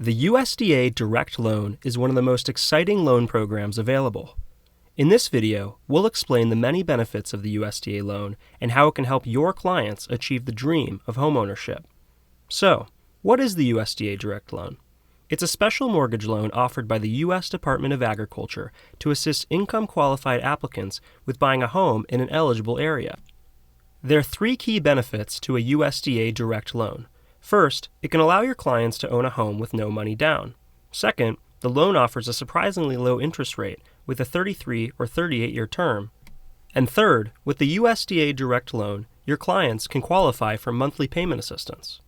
The USDA Direct Loan is one of the most exciting loan programs available. In this video, we'll explain the many benefits of the USDA loan and how it can help your clients achieve the dream of homeownership. So, what is the USDA Direct Loan? It's a special mortgage loan offered by the U.S. Department of Agriculture to assist income-qualified applicants with buying a home in an eligible area. There are three key benefits to a USDA Direct Loan. First, it can allow your clients to own a home with no money down. Second, the loan offers a surprisingly low interest rate with a 33 or 38-year term. And third, with the USDA Direct Loan, your clients can qualify for monthly payment assistance.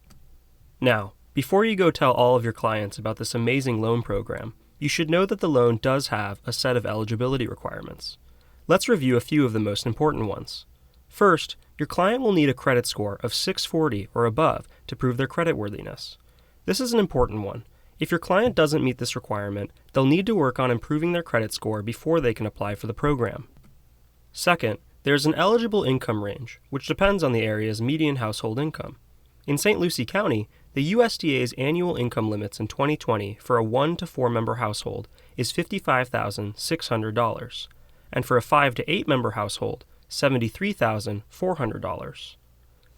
Now, before you go tell all of your clients about this amazing loan program, you should know that the loan does have a set of eligibility requirements. Let's review a few of the most important ones. First, your client will need a credit score of 640 or above to prove their creditworthiness. This is an important one. If your client doesn't meet this requirement, they'll need to work on improving their credit score before they can apply for the program. Second, there's an eligible income range, which depends on the area's median household income. In St. Lucie County, the USDA's annual income limits in 2020 for a 1 to 4 member household is $55,600, and for a 5 to 8 member household, $73,400.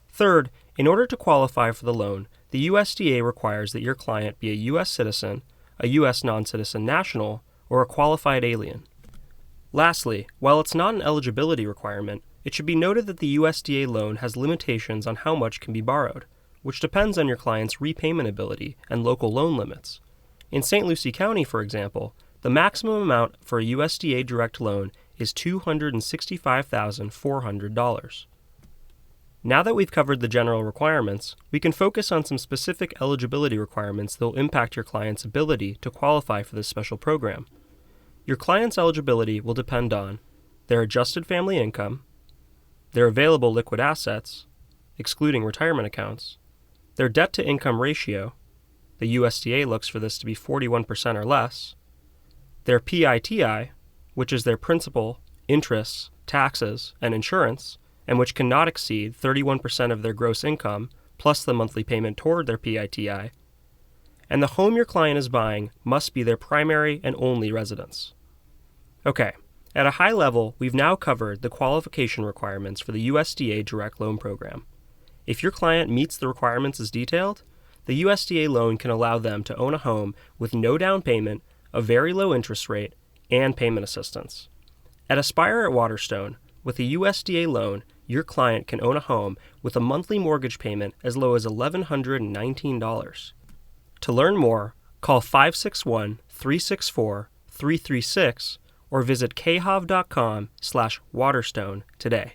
Third, in order to qualify for the loan, the USDA requires that your client be a U.S. citizen, a U.S. non-citizen national, or a qualified alien. Lastly, while it's not an eligibility requirement, it should be noted that the USDA loan has limitations on how much can be borrowed, which depends on your client's repayment ability and local loan limits. In St. Lucie County, for example, the maximum amount for a USDA direct loan is $265,400. Now that we've covered the general requirements, we can focus on some specific eligibility requirements that will impact your client's ability to qualify for this special program. Your client's eligibility will depend on their adjusted family income, their available liquid assets, excluding retirement accounts, their debt-to-income ratio, the USDA looks for this to be 41% or less, their PITI, which is their principal, interests, taxes, and insurance, and which cannot exceed 31% of their gross income plus the monthly payment toward their PITI, and the home your client is buying must be their primary and only residence. Okay, at a high level, we've now covered the qualification requirements for the USDA Direct Loan Program. If your client meets the requirements as detailed, the USDA loan can allow them to own a home with no down payment, a very low interest rate, and payment assistance. At Aspire at Waterstone, with a USDA loan, your client can own a home with a monthly mortgage payment as low as $1,119. To learn more, call 561-364-336 or visit khov.com/Waterstone today.